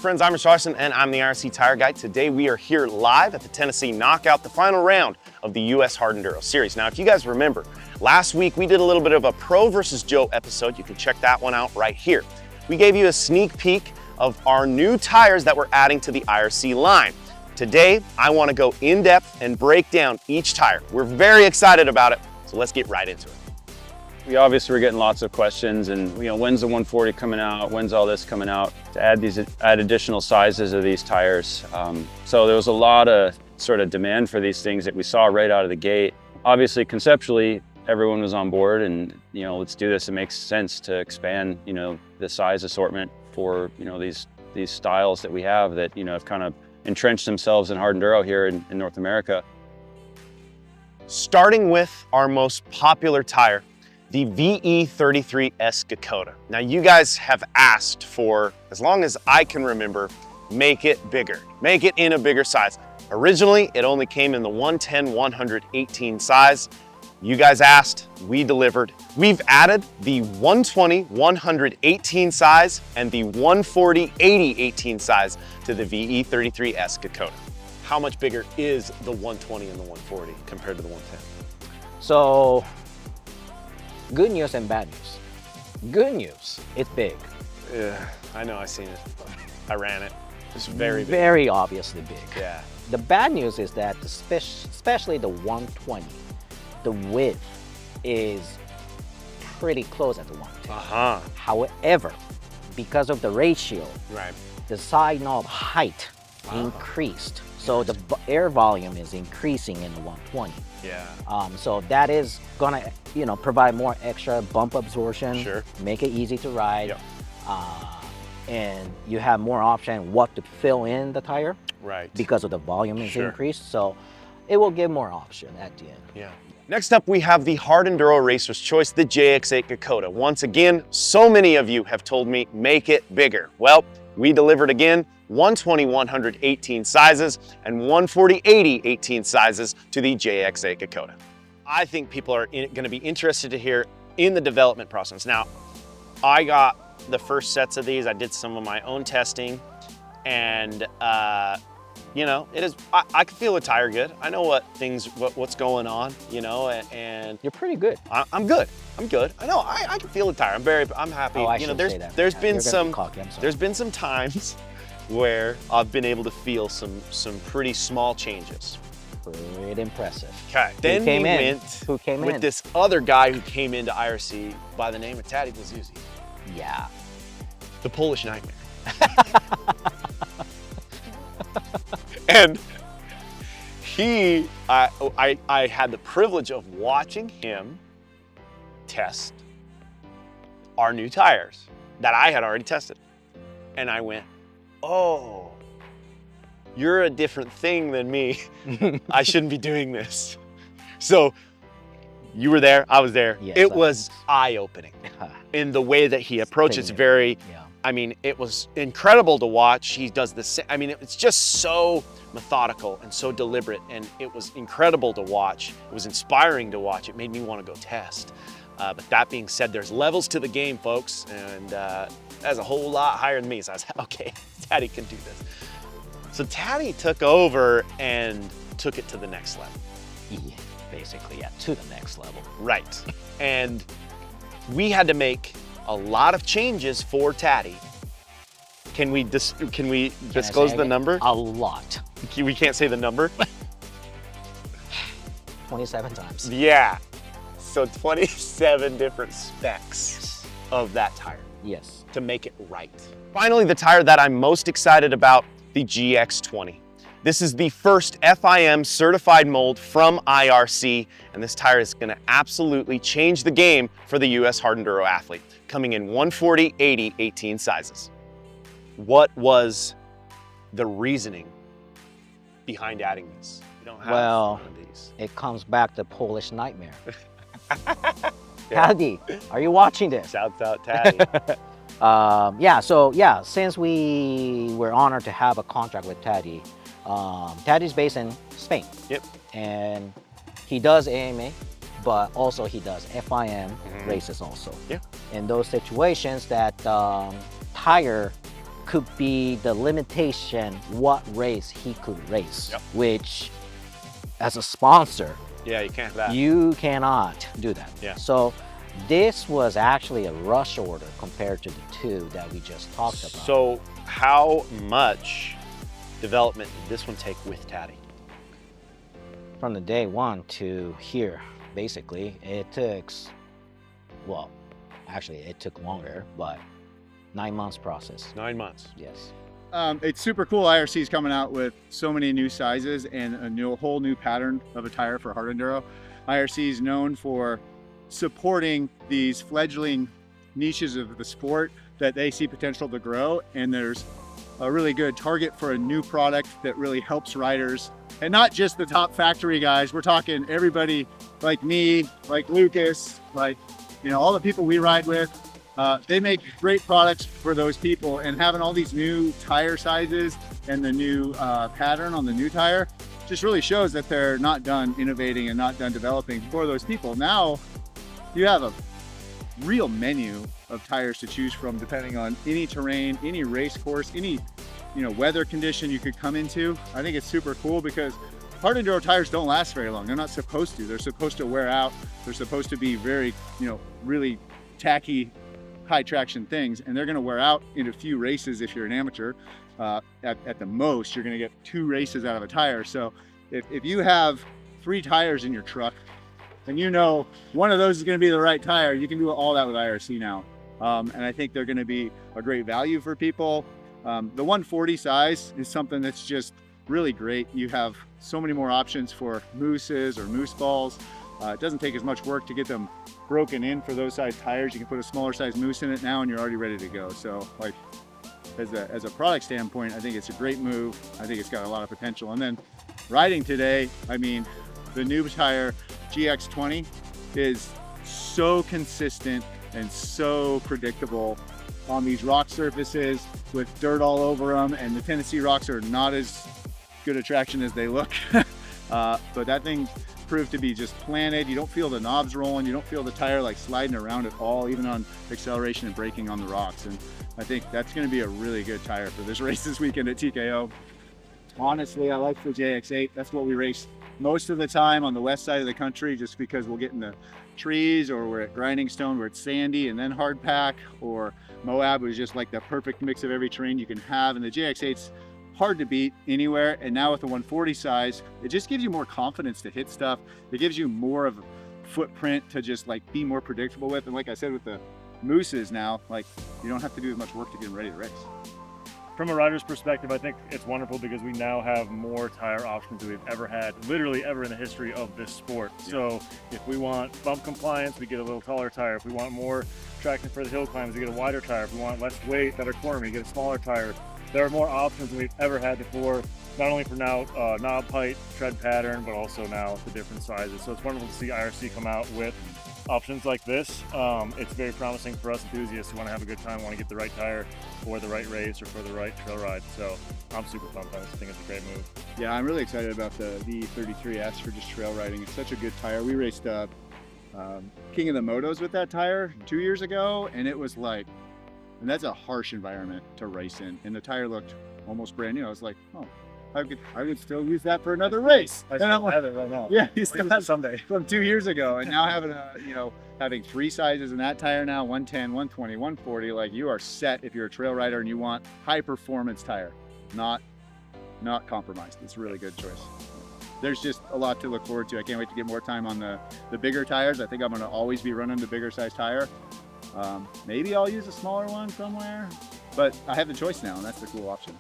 friends, I'm Rich Larson and I'm the IRC Tire Guy. Today we are here live at the Tennessee Knockout, the final round of the US Hard Enduro Series. Now, if you guys remember, last week we did a little bit of a Pro versus Joe episode. You can check that one out right here. We gave you a sneak peek of our new tires that we're adding to the IRC line. Today, I want to go in depth and break down each tire. We're very excited about it, so let's get right into it. We obviously were getting lots of questions and, when's the 140 coming out? When's all this coming out? To add additional sizes of these tires. So there was a lot of sort of demand for these things that we saw right out of the gate. Obviously, conceptually, everyone was on board and, let's do this. It makes sense to expand, the size assortment for, these styles that we have that, have kind of entrenched themselves in hard enduro here in North America. Starting with our most popular tire, the VE33S Dakota. Now, you guys have asked for, as long as I can remember, make it bigger, make it in a bigger size. Originally, it only came in the 110/118 size. You guys asked, we delivered. We've added the 120/118 size and the 140/80/18 size to the VE33S Dakota. How much bigger is the 120 and the 140 compared to the 110? So, good news and bad news. Good news, it's big. Yeah, I know, I seen it. I ran it. It's very big. Very obviously big. Yeah. The bad news is that, especially the 120, the width is pretty close at the 110. However, because of the ratio, right, the side knob height increased. So the air volume is increasing in the 120. Yeah. So that is gonna, provide more extra bump absorption. Sure. Make it easy to ride. Yep. And you have more option what to fill in the tire. Right. Because of the volume is Sure. increased. So it will give more option at the end. Yeah. Next up, we have the Hard Enduro Racer's Choice, the JX8 Dakota. Once again, so many of you have told me, make it bigger. Well, we delivered again, 120/118 sizes and 140/80/18 sizes to the JX8 Dakota. I think people are going to be interested to hear in the development process. Now, I got the first sets of these. I did some of my own testing, and it is. I can feel the tire good. I know what's going on. And You're pretty good. I'm good. I'm good. I know. I can feel the tire. I'm happy. Oh, I should say that. There's Yeah, been you're gonna some be cocky, I'm sorry. there's been some times where I've been able to feel some pretty small changes. Pretty impressive. Okay. Then came we in? went Who came with in? this other guy who came into IRC by the name of Taddy Blazuzzi, Yeah. the Polish Nightmare. And I had the privilege of watching him test our new tires that I had already tested. And I went, oh, you're a different thing than me. I shouldn't be doing this. So you were there, I was there. Yes, It was eye-opening in the way that he approaches. Yeah. It was incredible to watch. He does the same. It's just so methodical and so deliberate, and it was incredible to watch. It was inspiring to watch. It made me want to go test. But that being said, there's levels to the game, folks, and that's a whole lot higher than me. So I was like, okay, Taddy can do this. So Taddy took over and took it to the next level. Yeah, basically, yeah, to the next level. Right. And we had to make a lot of changes for Taddy. Can we disclose the number? A lot. We can't say the number? 27 times. Yeah. So 27 different specs of that tire Yes. to make it right. Finally, the tire that I'm most excited about, the GX20. This is the first FIM certified mold from IRC, and this tire is gonna absolutely change the game for the US Hard Enduro athlete, coming in 140/80/18 sizes. What was the reasoning behind adding these? We don't have Well, one of these. it comes back to Polish Nightmare. Yeah. Taddy, are you watching this? Shouts out Taddy. Since we were honored to have a contract with Taddy, Taddy's based in Spain. Yep. And he does AMA, but also he does FIM races also. Yeah. In those situations that tire could be the limitation what race he could race, Yep. which as a sponsor, Yeah, you can't have that. you cannot do that. Yeah. So this was actually a rush order compared to the two that we just talked about. So how much development did this one take with Taddy? From the day one to here, basically, it took, well, actually it took longer, but 9 months process. 9 months. Yes. It's super cool. IRC is coming out with so many new sizes and a whole new pattern of a tire for hard enduro. IRC is known for supporting these fledgling niches of the sport that they see potential to grow, and there's a really good target for a new product that really helps riders, and not just the top factory guys. We're talking everybody like me, like Lucas, like, you know, all the people we ride with. They make great products for those people, and having all these new tire sizes and the new pattern on the new tire just really shows that they're not done innovating and not done developing for those people. Now you have a real menu of tires to choose from depending on any terrain, any race course, any, you know, weather condition you could come into. I think it's super cool because hard enduro tires don't last very long. They're not supposed to. They're supposed to wear out. They're supposed to be very, you know, really tacky, high traction things, and they're going to wear out in a few races if you're an amateur. At the most, you're going to get 2 races out of a tire. So if you have 3 tires in your truck, and you know one of those is going to be the right tire, you can do all that with IRC now. And I think they're going to be a great value for people. The 140 size is something that's just really great. You have so many more options for mooses or moose balls. It doesn't take as much work to get them broken in for those size tires. You can put a smaller size moose in it now and you're already ready to go. So like as a product standpoint, I think it's a great move. I think it's got a lot of potential. And then riding today, I mean, the new tire GX20 is so consistent and so predictable on these rock surfaces with dirt all over them, and the Tennessee rocks are not as good a traction as they look. But that thing proved to be just planted. You don't feel the knobs rolling, you don't feel the tire like sliding around at all, even on acceleration and braking on the rocks. And I think that's going to be a really good tire for this race this weekend at TKO. Honestly, I like the JX8. That's what we race most of the time on the west side of the country, just because we'll get in the trees, or we're at Grinding Stone where it's sandy and then hard pack, or Moab was just like the perfect mix of every terrain you can have. And the JX8's hard to beat anywhere. And now with the 140 size, it just gives you more confidence to hit stuff. It gives you more of a footprint to just like be more predictable with. And like I said, with the mooses now, like you don't have to do as much work to get them ready to race. From a rider's perspective, I think it's wonderful because we now have more tire options than we've ever had, literally ever in the history of this sport. Yeah. So if we want bump compliance, we get a little taller tire. If we want more traction for the hill climbs, we get a wider tire. If we want less weight, better corner, we get a smaller tire. There are more options than we've ever had before, not only for now knob height, tread pattern, but also now the different sizes. So it's wonderful to see IRC come out with options like this. It's very promising for us enthusiasts who want to have a good time, want to get the right tire for the right race or for the right trail ride. So I'm super pumped on this. I think it's a great move. Yeah, I'm really excited about the V33S for just trail riding. It's such a good tire. We raced King of the Motos with that tire 2 years ago, and it was like, and that's a harsh environment to race in, and the tire looked almost brand new. I was like, oh, I could still use that for another race. I still have it right now. Yeah, you still have someday. From 2 years ago, and now having having 3 sizes in that tire now, 110, 120, 140, like you are set if you're a trail rider and you want high performance tire, not compromised. It's a really good choice. There's just a lot to look forward to. I can't wait to get more time on the bigger tires. I think I'm going to always be running the bigger size tire. Maybe I'll use a smaller one somewhere, but I have the choice now, and that's the cool option.